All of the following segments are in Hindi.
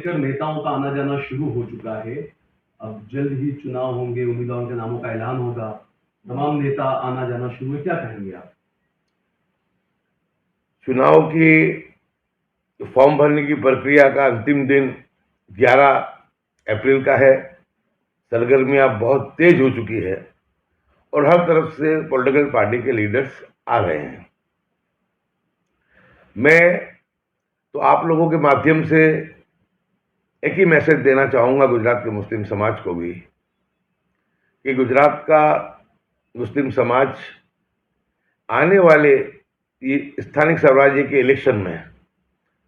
लेकर नेताओं का आना जाना शुरू हो चुका है। अब जल्द ही चुनाव होंगे, उम्मीदवारों के नामों का ऐलान होगा, तमाम नेता आना जाना शुरू है, क्या कहेंगे आप? चुनाव की फॉर्म भरने की प्रक्रिया का अंतिम दिन 11 अप्रैल का है। सरगर्मियां बहुत तेज हो चुकी है और हर तरफ से पॉलिटिकल पार्टी के लीडर्स आ रहे हैं। मैं तो आप लोगों के माध्यम से एक ही मैसेज देना चाहूंगा गुजरात के मुस्लिम समाज को भी, कि गुजरात का मुस्लिम समाज आने वाले ये स्थानिक स्वराज्य के इलेक्शन में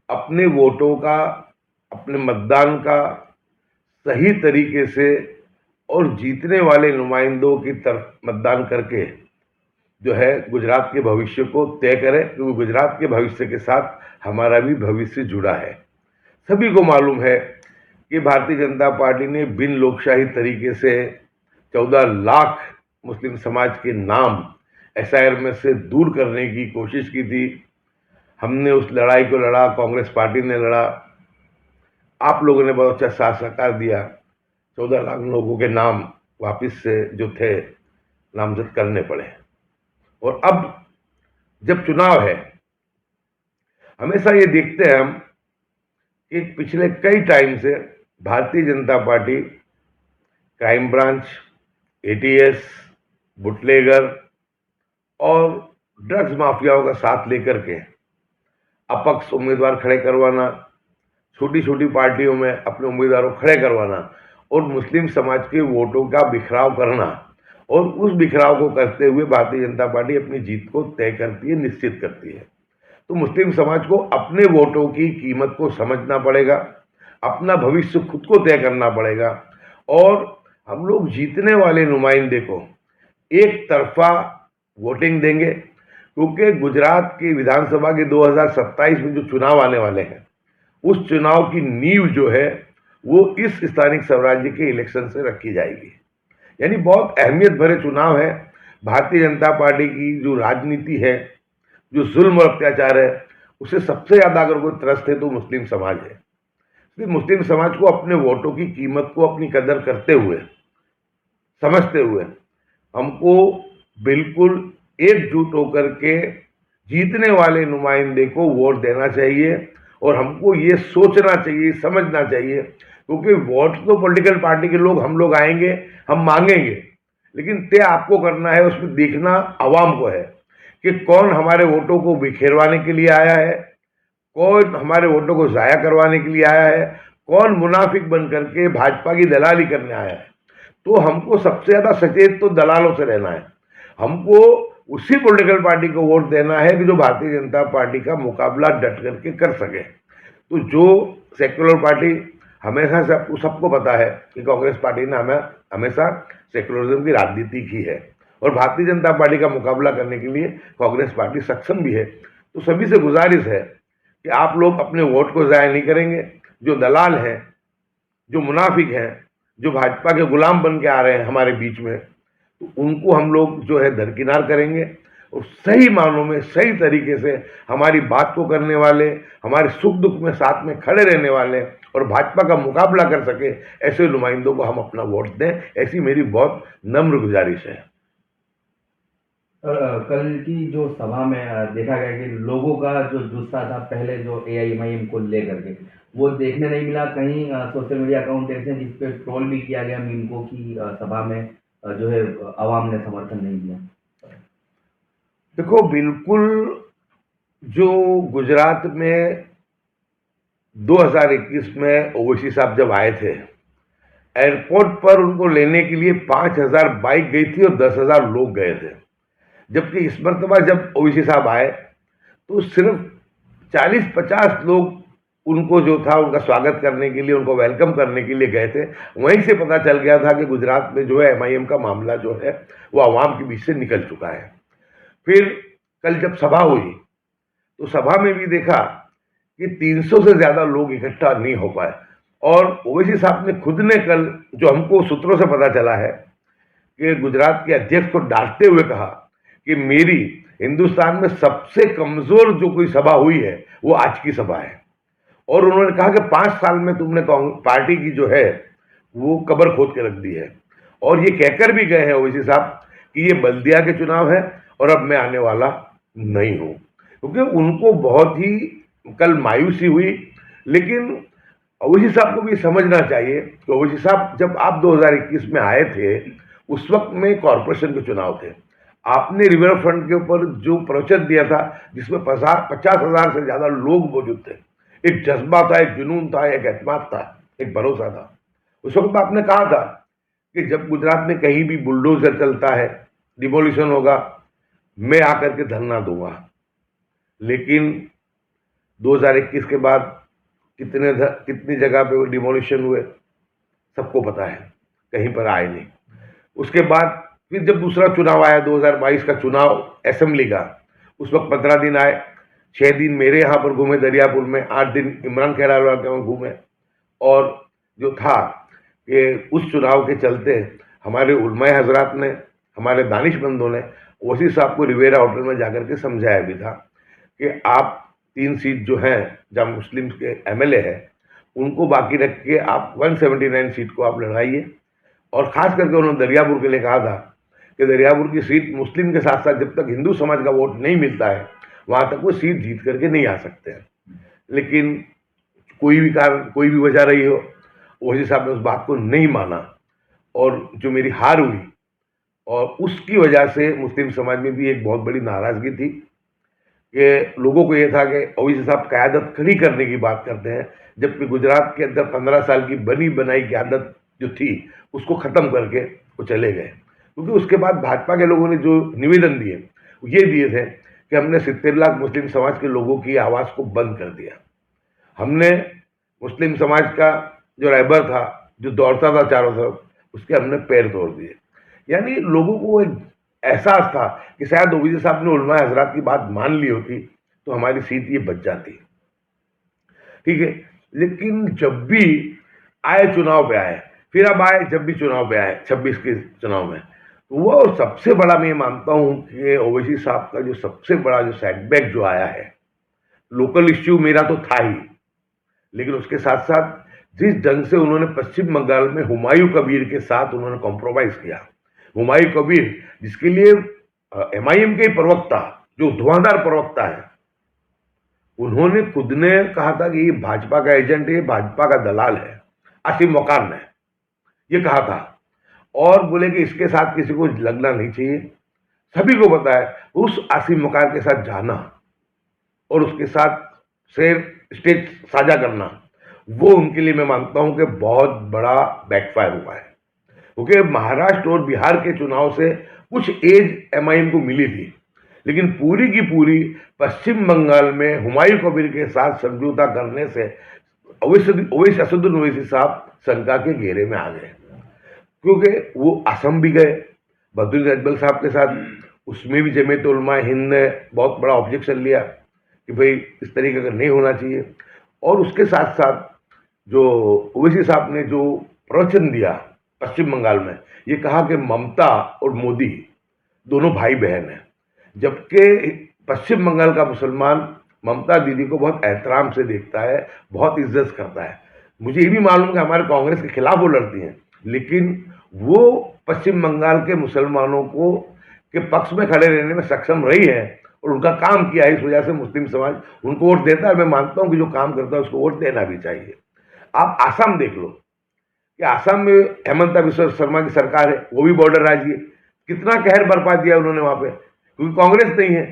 अपने वोटों का, अपने मतदान का सही तरीके से और जीतने वाले नुमाइंदों की तरफ मतदान करके जो है गुजरात के भविष्य को तय करे, क्योंकि गुजरात के भविष्य के साथ हमारा भी भविष्य जुड़ा है। सभी को मालूम है कि भारतीय जनता पार्टी ने बिन लोकशाही तरीके से 14 लाख मुस्लिम समाज के नाम एसआईआर में से दूर करने की कोशिश की थी। हमने उस लड़ाई को लड़ा, कांग्रेस पार्टी ने लड़ा, आप लोगों ने बहुत अच्छा साथ सहकार दिया। 14 लाख लोगों के नाम वापिस से जो थे नामजद करने पड़े। और अब जब चुनाव है, हमेशा ये देखते हैं हम कि पिछले कई टाइम से Bharatiya Janata party crime branch, ATS, bootlegger और ड्रग्स माफियाओं का साथ लेकर के अपक्ष उम्मीदवार खड़े करवाना, छोटी छोटी पार्टियों में अपने उम्मीदवारों खड़े करवाना और मुस्लिम समाज के वोटों का बिखराव करना, और उस बिखराव को करते हुए भारतीय जनता पार्टी अपनी जीत को तय करती है, निश्चित करती है। तो मुस्लिम समाज को अपने वोटों की कीमत को समझना पड़ेगा, अपना भविष्य खुद को तय करना पड़ेगा, और हम लोग जीतने वाले नुमाइंदे को एक तरफा वोटिंग देंगे, क्योंकि गुजरात की विधानसभा के 2027 में जो चुनाव आने वाले हैं, उस चुनाव की नींव जो है वो इस स्थानिक स्वराज्य के इलेक्शन से रखी जाएगी। यानी बहुत अहमियत भरे चुनाव है। भारतीय जनता पार्टी की जो राजनीति है, जो जुल्म और अत्याचार है, उससे सबसे ज्यादा अगर कोई त्रस्त है तो मुस्लिम समाज है। इसलिए मुस्लिम समाज को अपने वोटों की कीमत को अपनी कदर करते हुए, समझते हुए हमको बिल्कुल एकजुट होकर के जीतने वाले नुमाइंदे को वोट देना चाहिए। और हमको ये सोचना चाहिए, समझना चाहिए, क्योंकि वोट तो पॉलिटिकल पार्टी के लोग, हम लोग आएंगे, हम मांगेंगे, लेकिन तय आपको करना है, उसमें देखना आवाम को है कि कौन हमारे वोटों को बिखेरवाने के लिए आया है, कौन हमारे वोटों को जाया करवाने के लिए आया है, कौन मुनाफिक बन करके भाजपा की दलाली करने आया है। तो हमको सबसे ज्यादा सचेत तो दलालों से रहना है। हमको उसी पॉलिटिकल पार्टी को वोट देना है कि जो भारतीय जनता पार्टी का मुकाबला डट करके कर सके। तो जो सेक्युलर पार्टी, हमेशा से सबको पता है कि कांग्रेस पार्टी ने हमेशा सेक्युलरिज्म की राजनीति की है, और भारतीय जनता पार्टी का मुकाबला करने के लिए कांग्रेस पार्टी सक्षम भी है। तो सभी से गुजारिश है कि आप लोग अपने वोट को जाया नहीं करेंगे। जो दलाल हैं, जो मुनाफिक हैं, जो भाजपा के गुलाम बन के आ रहे हैं हमारे बीच में, तो उनको हम लोग जो है दरकिनार करेंगे, और सही मानों में सही तरीके से हमारी बात को करने वाले, हमारे सुख दुख में साथ में खड़े रहने वाले और भाजपा का मुकाबला कर सके, ऐसे नुमाइंदों को हम अपना वोट दें, ऐसी मेरी बहुत नम्र गुजारिश है। कल की जो सभा में देखा गया कि लोगों का जो गुस्सा था पहले जो एआईएमआईएम को लेकर के, वो देखने नहीं मिला। कहीं सोशल मीडिया अकाउंट ऐसे हैं जिसपे ट्रोल भी किया गया मीम को कि सभा में जो है आवाम ने समर्थन नहीं दिया। देखो, बिल्कुल जो गुजरात में 2021 में ओवैसी साहब जब आए थे, एयरपोर्ट पर उनको लेने के लिए 5000 बाइक गई थी और 10,000 लोग गए थे। जबकि इस मरतबा जब ओवैसी साहब आए तो सिर्फ 40-50 लोग उनको जो था उनका स्वागत करने के लिए, उनको वेलकम करने के लिए गए थे। वहीं से पता चल गया था कि गुजरात में जो है एमआईएम का मामला जो है वो आवाम के बीच से निकल चुका है। फिर कल जब सभा हुई तो सभा में भी देखा कि 300 से ज्यादा लोग इकट्ठा नहीं हो पाए, और ओवैसी साहब ने खुद ने कल, जो हमको सूत्रों से पता चला है, कि गुजरात के अध्यक्ष को डांटते हुए कहा कि मेरी हिंदुस्तान में सबसे कमजोर जो कोई सभा हुई है वो आज की सभा है। और उन्होंने कहा कि 5 साल में तुमने पार्टी की जो है वो कब्र खोद के रख दी है। और ये कहकर भी गए हैं ओवैसी साहब कि ये बल्दिया के चुनाव है और अब मैं आने वाला नहीं हूं, क्योंकि उनको बहुत ही कल मायूसी हुई। लेकिन ओवैसी साहब को भी समझना चाहिए कि ओवैसी साहब जब आप 2021 में आए थे उस वक्त में कॉरपोरेशन के चुनाव थे, आपने रिवर फ्रंट के ऊपर जो प्रवचन दिया था जिसमें 50,000 से ज्यादा लोग मौजूद थे, एक जज्बा था, एक जुनून था, एक एतमाद था, एक भरोसा था। उस वक्त आपने कहा था कि जब गुजरात में कहीं भी बुलडोजर चलता है, डिमोलिशन होगा, मैं आकर के धरना दूंगा। लेकिन 2021 के बाद कितनी जगह पे डिमोलिशन हुए सबको पता है, कहीं पर आए नहीं। उसके बाद फिर जब दूसरा चुनाव आया 2022 का चुनाव असेंबली का, उस वक्त 15 दिन आए, 6 दिन मेरे यहाँ पर घूमे दरियापुर में, 8 दिन इमरान खैराला के वहाँ घूमे। और जो था कि उस चुनाव के चलते हमारे उलमाए हजरात ने, हमारे दानिशमंदों ने ओवैसी साहब को रिवेरा होटल में जाकर के समझाया भी था कि आप 3 सीट जो हैं जहाँ मुस्लिम के एमएलए हैं उनको बाकी रख के आप 179 सीट को आप लड़ाइए। और खास करके उन्होंने दरियापुर के लिए कहा था कि दरियापुर की सीट मुस्लिम के साथ साथ जब तक हिंदू समाज का वोट नहीं मिलता है वहां तक वो सीट जीत करके नहीं आ सकते हैं। लेकिन कोई भी कारण, कोई भी वजह रही हो, ओवैसी साहब ने उस बात को नहीं माना और जो मेरी हार हुई, और उसकी वजह से मुस्लिम समाज में भी एक बहुत बड़ी नाराजगी थी कि लोगों को ये था कि ओवैसी साहब क़यादत खड़ी करने की बात करते हैं, जबकि गुजरात के अंदर 15 साल की बनी बनाई क़यादत जो थी उसको ख़त्म करके वो चले गए। क्योंकि उसके बाद भाजपा के लोगों ने जो निवेदन दिए ये दिए थे कि हमने 70 लाख मुस्लिम समाज के लोगों की आवाज़ को बंद कर दिया, हमने मुस्लिम समाज का जो रहबर था, जो दौड़ता था चारों तरफ, उसके हमने पैर तोड़ दिए। यानी लोगों को एक एहसास था कि शायद ओवैसी साहब ने उलमा हजरात की बात मान ली होती तो हमारी सीट ये बच जाती, ठीक है। लेकिन जब भी आए चुनाव पे आए, फिर अब आए जब भी चुनाव पे आए 26 के चुनाव में, तो वो सबसे बड़ा मैं मानता हूं कि ओवैसी साहब का जो सबसे बड़ा जो सेटबैक जो आया है, लोकल इश्यू मेरा तो था ही, लेकिन उसके साथ साथ जिस ढंग से उन्होंने पश्चिम बंगाल में हुमायूं कबीर के साथ उन्होंने कॉम्प्रोमाइज किया, हुमायूं कबीर जिसके लिए एमआईएम के प्रवक्ता, जो धुआंधार प्रवक्ता है, उन्होंने खुद ने कहा था कि ये भाजपा का एजेंट है, ये भाजपा का दलाल है, आसिम वकार ने ये कहा था। और बोले कि इसके साथ किसी को लगना नहीं चाहिए। सभी को पता है उस आसिम वकार के साथ जाना और उसके साथ स्टेज साझा करना, वो उनके लिए मैं मानता हूं कि बहुत बड़ा बैकफायर हुआ है। क्योंकि महाराष्ट्र और बिहार के चुनाव से कुछ एज एमआईएम को मिली थी, लेकिन पूरी की पूरी पश्चिम बंगाल में हुमायूं कबीर के साथ समझौता करने से असदुद्दीन ओवैसी साहब शंका के घेरे में आ गए। क्योंकि वो असम भी गए बद्रुद्दीन अजमल साहब के साथ, उसमें भी जमीयत उलमा हिंद ने बहुत बड़ा ऑब्जेक्शन लिया कि भाई इस तरीके का नहीं होना चाहिए। और उसके साथ साथ जो ओवैसी साहब ने जो प्रवचन दिया पश्चिम बंगाल में, ये कहा कि ममता और मोदी दोनों भाई बहन हैं, जबकि पश्चिम बंगाल का मुसलमान ममता दीदी को बहुत एहतराम से देखता है, बहुत इज्जत करता है। मुझे ये भी मालूम कि हमारे कांग्रेस के खिलाफ वो लड़ती हैं, लेकिन वो पश्चिम बंगाल के मुसलमानों को के पक्ष में खड़े रहने में सक्षम रही है और उनका काम किया है। इस वजह से मुस्लिम समाज उनको वोट देता है। मैं मानता हूं कि जो काम करता है उसको वोट देना भी चाहिए। आप आसाम देख लो कि आसाम में हेमंता बिस्वा शर्मा की सरकार है, वो भी बॉर्डर राज्य है, कितना कहर बरपा दिया उन्होंने वहां पे, क्योंकि कांग्रेस नहीं है,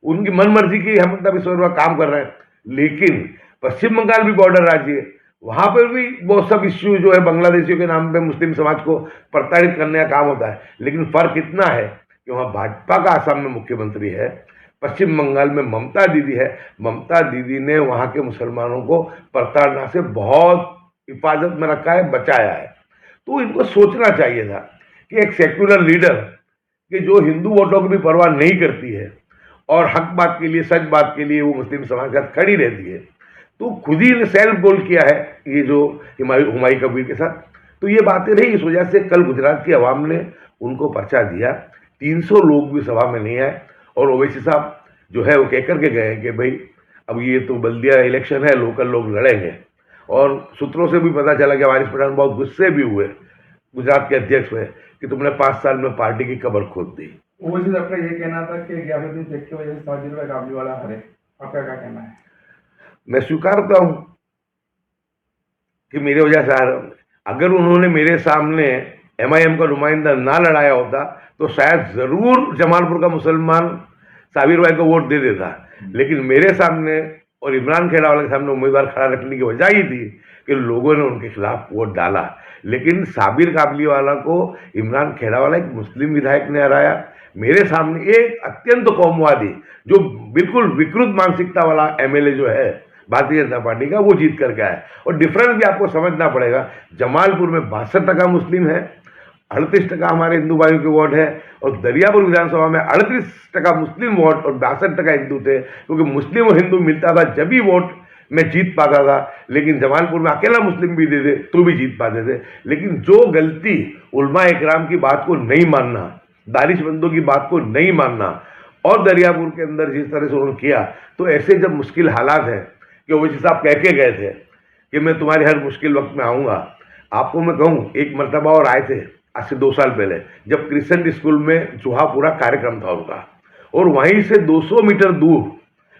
उनकी मन मर्जी की हेमंता बिस्वा शर्मा काम कर रहे हैं। लेकिन पश्चिम बंगाल भी बॉर्डर राज्य है, वहां पर भी बहुत सब इश्यू जो है बांग्लादेशियों के नाम पे मुस्लिम समाज को प्रताड़ित करने का काम होता है। लेकिन फर्क इतना है कि वहां भाजपा का आसाम में मुख्यमंत्री है, पश्चिम बंगाल में ममता दीदी है। ममता दीदी ने वहां के मुसलमानों को प्रताड़ना से बहुत हिफाजत में रखा है, बचाया है। तो इनको सोचना चाहिए था कि एक सेक्युलर लीडर कि जो हिंदू वोटों की भी परवाह नहीं करती है और हक बात के लिए, सच बात के लिए वो मुस्लिम समाज के साथ खड़ी रहती है, तो खुद ही ने सेल्फ गोल किया है ये जो हुमायूं कबीर के साथ। तो ये बातें रही, इस वजह से कल गुजरात की आवाम ने उनको पर्चा दिया। 300 लोग भी सभा में नहीं आए और ओवैसी साहब जो है वो कह करके गए कि भाई अब ये तो बल्दिया इलेक्शन है, लोकल लोग लड़ेंगे। और सूत्रों से भी पता चला कि वारिस पठान बहुत गुस्से भी हुए गुजरात के अध्यक्ष पे कि तुमने 5 साल में पार्टी की कब्र खोद दी। ओवैसी साहब का ये कहना था कि गयासुद्दीन शेख की वजह से साजिद भाई काबलीवाला हारे, आपका क्या कहना है? मैं स्वीकारता हूं कि मेरे वजह से अगर उन्होंने मेरे सामने एमआईएम का नुमाइंदा ना लड़ाया होता तो शायद जरूर जमालपुर का मुसलमान साबिर भाई को वोट दे देता, लेकिन मेरे सामने और इमरान खेड़ावाला के सामने उम्मीदवार खड़ा रखने की वजह ही थी कि लोगों ने उनके खिलाफ वोट डाला। लेकिन साबिर काबलीवाला को इमरान खेड़ावाला एक मुस्लिम विधायक ने हराया, मेरे सामने एक अत्यंत कौमवादी जो बिल्कुल विकृत मानसिकता वाला एमएलए जो है भारतीय जनता पार्टी का, वो जीत करके आया। और डिफरेंस भी आपको समझना पड़ेगा, जमालपुर में 62% मुस्लिम है, 38% हमारे हिंदू भाइयों के वोट है, और दरियापुर विधानसभा में 38% मुस्लिम वोट और 62% हिंदू थे, क्योंकि मुस्लिम और हिंदू मिलता था जब भी वोट में जीत पाता था। लेकिन जमालपुर में अकेला मुस्लिम भी दे दे तो भी जीत पाते थे। लेकिन जो गलती उलमा इकराम की बात को नहीं मानना, दानिशमंदों की बात को नहीं मानना, और दरियापुर के अंदर जिस तरह से उन्होंने किया, तो ऐसे जब मुश्किल हालात हैं कि ओवैसी साहब कह के गए थे कि मैं तुम्हारे हर मुश्किल वक्त में आऊँगा। आपको मैं कहूँ, एक मरतबा और आए थे आज से 2 साल पहले, जब क्रिसेंट स्कूल में जुहापुरा कार्यक्रम था उनका, और वहीं से 200 मीटर दूर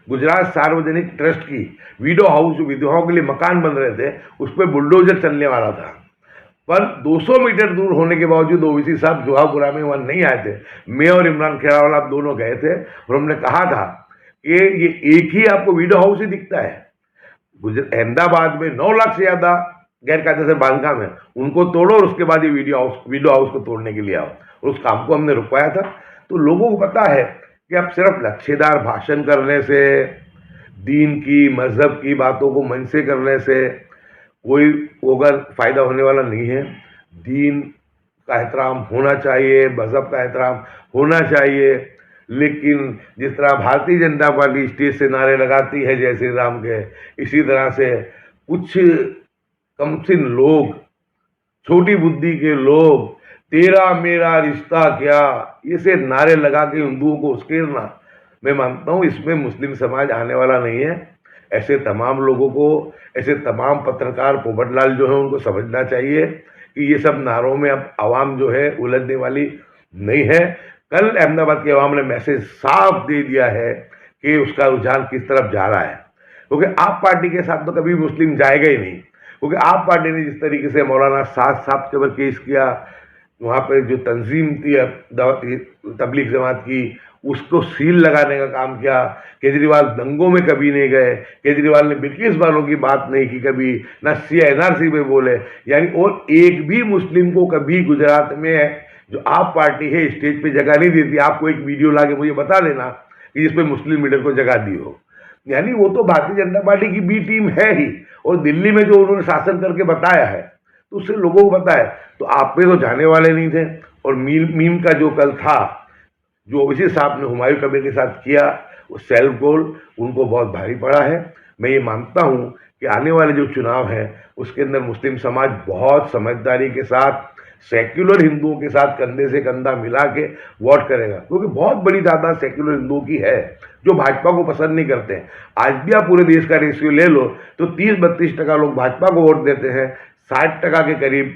गुजरात सार्वजनिक ट्रस्ट की विडो हाउस, जो विधवाओं के लिए मकान बन रहे थे, उस पर बुलडोजर चलने वाला था। पर 200 मीटर दूर होने के बावजूद ओवैसी साहब जुहापुरा में वहाँ नहीं आए थे। मैं और इमरान खेड़ावाला दोनों गए थे और हमने कहा था कि ये एक ही आपको विडो हाउस ही दिखता है, अहमदाबाद में 9 लाख से ज़्यादा गैर कायदेसर बांधकाम है, उनको तोड़ो और उसके बाद ये विडो हाउस को तोड़ने के लिए आओ। और उस काम को हमने रुकवाया था। तो लोगों को पता है कि अब सिर्फ लच्छेदार भाषण करने से, दीन की मजहब की बातों को मन से करने से कोई अगर फ़ायदा होने वाला नहीं है। दीन का एहतराम होना चाहिए, मजहब का एहतराम होना चाहिए, लेकिन जिस तरह भारतीय जनता पार्टी स्टेज से नारे लगाती है जय श्री राम के, इसी तरह से कुछ कमसिन लोग, छोटी बुद्धि के लोग, तेरा मेरा रिश्ता क्या, ये से नारे लगा के हिंदुओं को उस्केरना, मैं मानता हूँ इसमें मुस्लिम समाज आने वाला नहीं है। ऐसे तमाम लोगों को, ऐसे तमाम पत्रकार पोपटलाल जो है, उनको समझना चाहिए कि ये सब नारों में अब आवाम जो है उलझने वाली नहीं है। कल अहमदाबाद के अवाम ने मैसेज साफ दे दिया है कि उसका रुझान किस तरफ जा रहा है, क्योंकि आप पार्टी के साथ तो कभी मुस्लिम जाएगा ही नहीं। क्योंकि आप पार्टी ने जिस तरीके से मौलाना साद साहब के ऊपर केस किया, वहाँ पर जो तंजीम थी तबलीग जमात की, उसको सील लगाने का काम किया। केजरीवाल दंगों में कभी नहीं गए, केजरीवाल ने बिल्किस बानो की बात नहीं की कभी, ना एनआरसी पे बोले, यानी और एक भी मुस्लिम को कभी गुजरात में जो आप पार्टी है स्टेज पे जगह नहीं देती। आपको एक वीडियो ला के मुझे बता देना कि जिस पे मुस्लिम लीडर को जगह दी हो, यानी वो तो भारतीय जनता पार्टी की बी टीम है ही। और दिल्ली में जो उन्होंने शासन करके बताया है, तो उससे लोगों को पता है। तो आप पे तो जाने वाले नहीं थे। और मीम का जो कल था, जो ओवैसी साहब ने हुमायूं कबीर के साथ किया, वो सेल्फ गोल उनको बहुत भारी पड़ा है। मैं ये मानता हूँ कि आने वाले जो चुनाव है उसके अंदर मुस्लिम समाज बहुत समझदारी के साथ सेक्युलर हिंदुओं के साथ कंधे से कंधा मिला के वोट करेगा, क्योंकि बहुत बड़ी तादाद सेक्युलर हिंदुओं की है जो भाजपा को पसंद नहीं करते हैं। आज भी आप पूरे देश का रेशियो ले लो तो 30-32% लोग भाजपा को वोट देते हैं, 60% के करीब,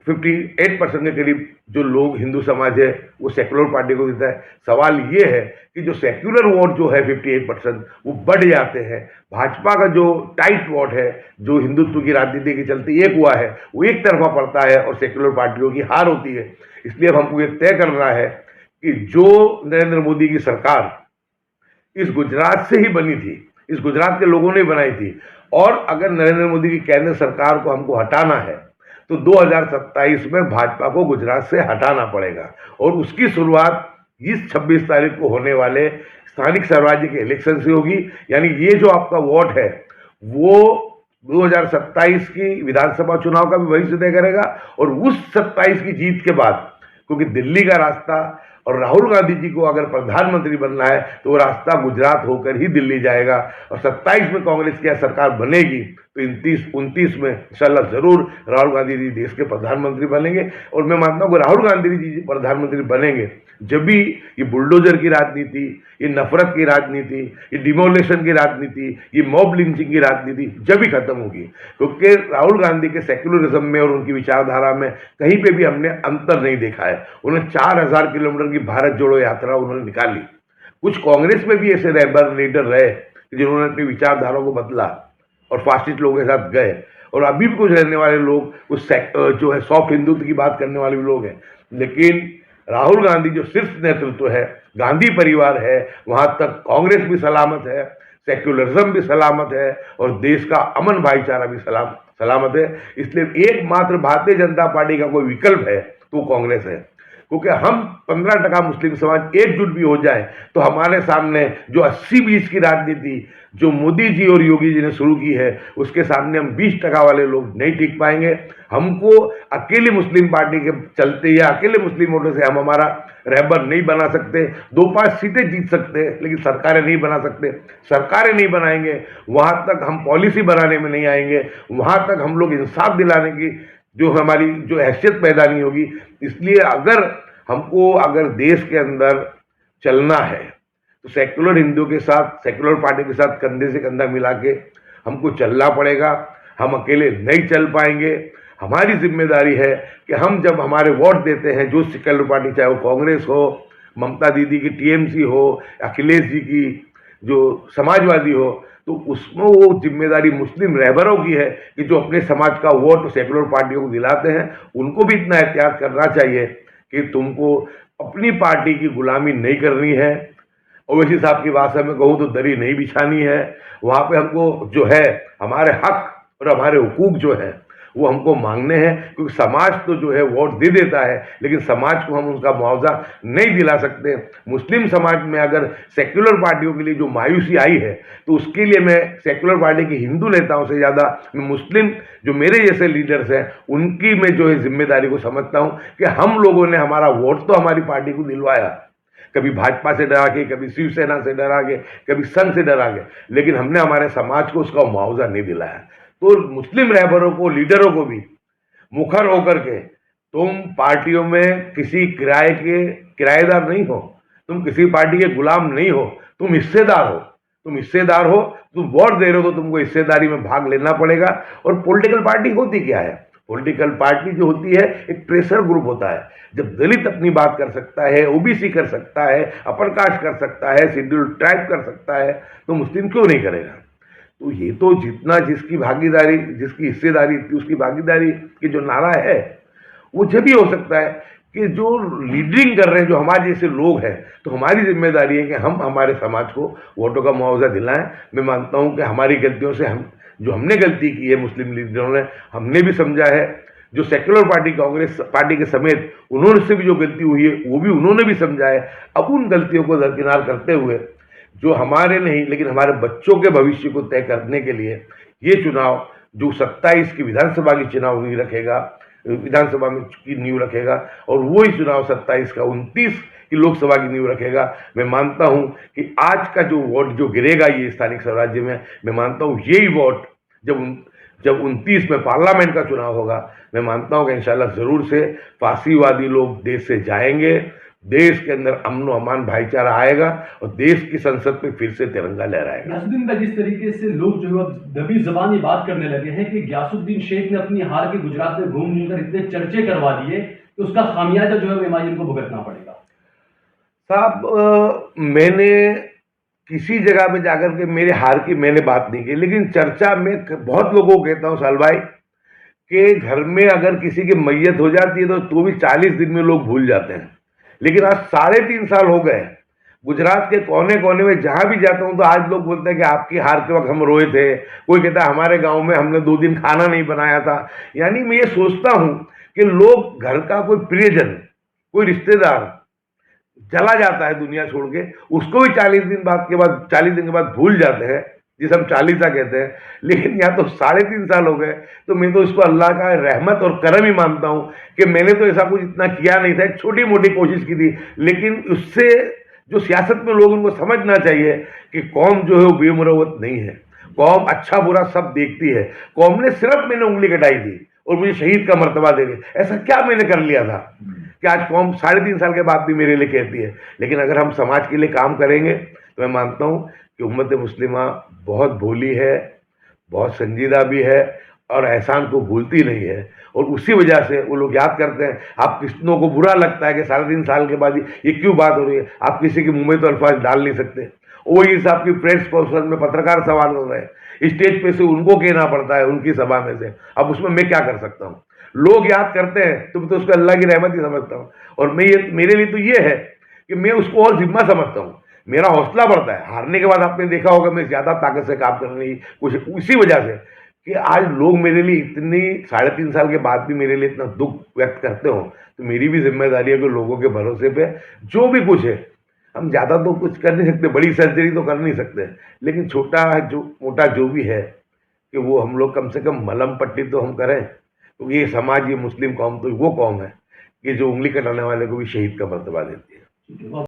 58% के करीब जो लोग हिंदू समाज है वो सेक्युलर पार्टी को देता है। सवाल ये है कि जो सेक्युलर वोट जो है 58% वो बढ़ जाते हैं। भाजपा का जो टाइट वोट है, जो हिंदुत्व की राजनीति के चलते एक हुआ है, वो एक तरफा पड़ता है और सेक्युलर पार्टियों की हार होती है। इसलिए अब हमको ये तय करना है कि जो नरेंद्र मोदी की सरकार इस गुजरात से ही बनी थी, इस गुजरात के लोगों ने बनाई थी, और अगर नरेंद्र मोदी की केंद्र सरकार को हमको हटाना है तो 2027 में भाजपा को गुजरात से हटाना पड़ेगा। और उसकी शुरुआत इस 26 तारीख को होने वाले स्थानिक स्वराज्य के इलेक्शन से होगी। यानी ये जो आपका वोट है वो 2027 की विधानसभा चुनाव का भी भविष्य तय करेगा। और उस 27 की जीत के बाद, क्योंकि दिल्ली का रास्ता और राहुल गांधी जी को अगर प्रधानमंत्री बनना है तो वो रास्ता गुजरात होकर ही दिल्ली जाएगा, और 27 में कांग्रेस की सरकार बनेगी तो 29 में इंशाल्लाह जरूर राहुल गांधी जी देश के प्रधानमंत्री बनेंगे। और मैं मानता हूँ कि राहुल गांधी जी प्रधानमंत्री बनेंगे जब भी ये बुलडोजर की राजनीति, ये नफरत की राजनीति, ये डिमोलेशन की राजनीति, ये मॉब लिंचिंग की राजनीति जब भी खत्म होगी, क्योंकि राहुल गांधी के सेक्युलरिज्म में और उनकी विचारधारा में कहीं पे भी हमने अंतर नहीं देखा है। उन्हें 4000 किलोमीटर की भारत जोड़ो यात्रा उन्होंने निकाली। कुछ कांग्रेस में भी ऐसे रहबर लीडर रहे जिन्होंने अपनी विचारधारा को बदला और फासिस्ट लोगों के साथ गए, और अभी भी कुछ रहने वाले लोग कुछ जो है सॉफ्ट हिंदुत्व की बात करने वाले भी लोग हैं। लेकिन राहुल गांधी जो शीर्ष नेतृत्व है, गांधी परिवार है, वहां तक कांग्रेस भी सलामत है, सेक्युलरिज्म भी सलामत है, और देश का अमन भाईचारा भी सलामत है। इसलिए एकमात्र भारतीय जनता पार्टी का कोई विकल्प है तो कांग्रेस है, क्योंकि हम 15% मुस्लिम समाज एकजुट भी हो जाए तो हमारे सामने जो 80-20 की राजनीति जो मोदी जी और योगी जी ने शुरू की है, उसके सामने हम 20% वाले लोग नहीं टिक पाएंगे। हमको अकेली मुस्लिम पार्टी के चलते या अकेले मुस्लिम वोटों से हम हमारा रहबर नहीं बना सकते। 2-5 सीटें जीत सकते हैं लेकिन सरकारें नहीं बना सकते। सरकारें नहीं बनाएंगे वहां तक हम पॉलिसी बनाने में नहीं आएंगे, वहां तक हम लोग इंसाफ दिलाने की जो हमारी जो हैसियत पैदा नहीं होगी। इसलिए अगर देश के अंदर चलना है तो सेक्युलर हिंदुओं के साथ, सेक्युलर पार्टी के साथ कंधे से कंधा मिला के हमको चलना पड़ेगा। हम अकेले नहीं चल पाएंगे। हमारी जिम्मेदारी है कि हम जब हमारे वोट देते हैं जो सेक्युलर पार्टी, चाहे वो कांग्रेस हो, ममता दीदी की टीएमसी हो, अखिलेश जी की जो समाजवादी हो, तो उसमें वो जिम्मेदारी मुस्लिम रहबरों की है कि जो अपने समाज का वोट सेक्युलर पार्टियों को दिलाते हैं, उनको भी इतना एहतियात करना चाहिए कि तुमको अपनी पार्टी की गुलामी नहीं करनी है। ओवैसी साहब की भाषा में कहूँ तो दरी नहीं बिछानी है। वहाँ पे हमको जो है हमारे हक और हमारे हुकूक जो है वो हमको मांगने हैं, क्योंकि समाज तो जो है वोट दे देता है लेकिन समाज को हम उसका मुआवजा नहीं दिला सकते। मुस्लिम समाज में अगर सेक्युलर पार्टियों के लिए जो मायूसी आई है तो उसके लिए मैं सेक्युलर पार्टी के हिंदू नेताओं से ज़्यादा मुस्लिम जो मेरे जैसे लीडर्स हैं उनकी मैं जो है जिम्मेदारी को समझता हूँ कि हम लोगों ने हमारा वोट तो हमारी पार्टी को दिलवाया, कभी भाजपा से डरा के, कभी शिवसेना से डरा के, कभी संघ से डरा के, लेकिन हमने हमारे समाज को उसका मुआवजा नहीं दिलाया। तो मुस्लिम रहबरों को, लीडरों को भी मुखर होकर के तुम पार्टियों में किसी किराएदार नहीं हो, तुम किसी पार्टी के गुलाम नहीं हो, तुम हिस्सेदार हो। तुम वोट दे रहे हो तो तुमको हिस्सेदारी में भाग लेना पड़ेगा। और पॉलिटिकल पार्टी होती क्या है? पॉलिटिकल पार्टी जो होती है एक प्रेशर ग्रुप होता है। जब दलित अपनी बात कर सकता है, ओबीसी कर सकता है, अपर कास्ट कर सकता है, शेड्यूल्ड ट्राइब कर सकता है, तो मुस्लिम क्यों नहीं करेगा? तो ये तो जितना जिसकी भागीदारी, जिसकी हिस्सेदारी थी उसकी भागीदारी की जो नारा है वो जब भी हो सकता है कि जो लीडिंग कर रहे हैं जो हमारे जैसे लोग हैं, तो हमारी जिम्मेदारी है कि हम हमारे समाज को वोटों का मुआवजा दिलाएं। मैं मानता हूं कि हमारी गलतियों से हमने गलती की है, मुस्लिम लीडरों ने, हमने भी समझा है। जो सेक्युलर पार्टी, कांग्रेस पार्टी के समेत उन्होंने से भी जो गलती हुई है वो भी उन्होंने भी समझा है। अब उन गलतियों को दरकिनार करते हुए जो हमारे नहीं लेकिन हमारे बच्चों के भविष्य को तय करने के लिए ये चुनाव जो 27 की विधानसभा की चुनाव नींव रखेगा, विधानसभा में की नींव रखेगा, और वही चुनाव 27 का 29 की लोकसभा की नींव रखेगा। मैं मानता हूं कि आज का जो वोट जो गिरेगा ये स्थानिक स्वराज्य में, मैं मानता हूं यही वोट जब 29 में पार्लियामेंट का चुनाव होगा, मैं मानता हूं कि इंशाल्लाह जरूर से फासीवादी लोग देश से जाएंगे, देश के अंदर अमन अमान भाईचारा आएगा और देश की संसद पे फिर से तिरंगा लहराएगा। ग्यासुद्दीन भाई, जिस तरीके से लोग जो है दबी जबानी बात करने लगे हैं कि ग्यासुद्दीन शेख ने अपनी हार के गुजरात में घूम कर इतने चर्चे करवा दिए कि उसका खामियाजा जो है एमआईएम को भुगतना पड़ेगा। साहब, मैंने किसी जगह में जाकर के मेरे हार की मैंने बात नहीं की, लेकिन चर्चा में बहुत लोगों को कहता हूँ साल भाई कि घर में अगर किसी की मैयत हो जाती है तो भी 40 दिन में लोग भूल जाते हैं। लेकिन आज 3.5 साल हो गए, गुजरात के कोने कोने में जहां भी जाता हूं तो आज लोग बोलते हैं कि आपकी हार के वक्त हम रोए थे। कोई कहता है हमारे गांव में हमने 2 दिन खाना नहीं बनाया था। यानी मैं ये सोचता हूं कि लोग घर का कोई प्रियजन, कोई रिश्तेदार चला जाता है दुनिया छोड़ के, उसको भी 40 दिन के बाद भूल जाते हैं। जिसे हम चालीसा कहते हैं, लेकिन यहाँ तो 3.5 साल हो गए। तो मैं तो इसको अल्लाह का रहमत और करम ही मानता हूँ कि मैंने तो ऐसा कुछ इतना किया नहीं था, एक छोटी मोटी कोशिश की थी, लेकिन उससे जो सियासत में लोग, उनको समझना चाहिए कि कौम जो है वो बेमुरवत नहीं है, कौम अच्छा बुरा सब देखती है। कौम ने सिर्फ मैंने उंगली कटाई थी और मुझे शहीद का मर्तबा दे दी, ऐसा क्या मैंने कर लिया था कि आज कौम 3.5 साल के बाद भी मेरे लिए कहती है। लेकिन अगर हम समाज के लिए काम करेंगे तो मैं मानता हूँ कि उम्मत मुस्लिमा बहुत भोली है, बहुत संजीदा भी है और एहसान को भूलती नहीं है, और उसी वजह से वो लोग याद करते हैं। आप कितनों को बुरा लगता है कि 3.5 साल के बाद ये क्यों बात हो रही है, आप किसी के मुंह में तो अल्फाज डाल नहीं सकते। वही साहब की प्रेस कॉन्फ्रेंस में पत्रकार सवाल हो रहे हैं, स्टेज पे से उनको कहना पड़ता है उनकी सभा में से, अब उसमें मैं क्या कर सकता हूँ। लोग याद करते हैं तो मैं तो उसको अल्लाह की रहमत ही समझता हूँ, और मेरे लिए तो ये है कि मैं उसको और जिम्मा समझता हूँ, मेरा हौसला बढ़ता है। हारने के बाद आपने देखा होगा मैं ज़्यादा ताकत से काम करने की कोशिश, उसी वजह से कि आज लोग मेरे लिए इतनी 3.5 साल के बाद भी मेरे लिए इतना दुख व्यक्त करते हो, तो मेरी भी जिम्मेदारी है कि लोगों के भरोसे पे जो भी कुछ है, हम ज़्यादा तो कुछ कर नहीं सकते, बड़ी सर्जरी तो कर नहीं सकते, लेकिन छोटा जो मोटा जो भी है कि वो हम लोग कम से कम मलहम पट्टी तो हम करें। तो ये समाज, ये मुस्लिम कौम तो वो कौम है कि जो उंगली कटाने वाले को भी शहीद का मर्तबा देती है। ठीक है।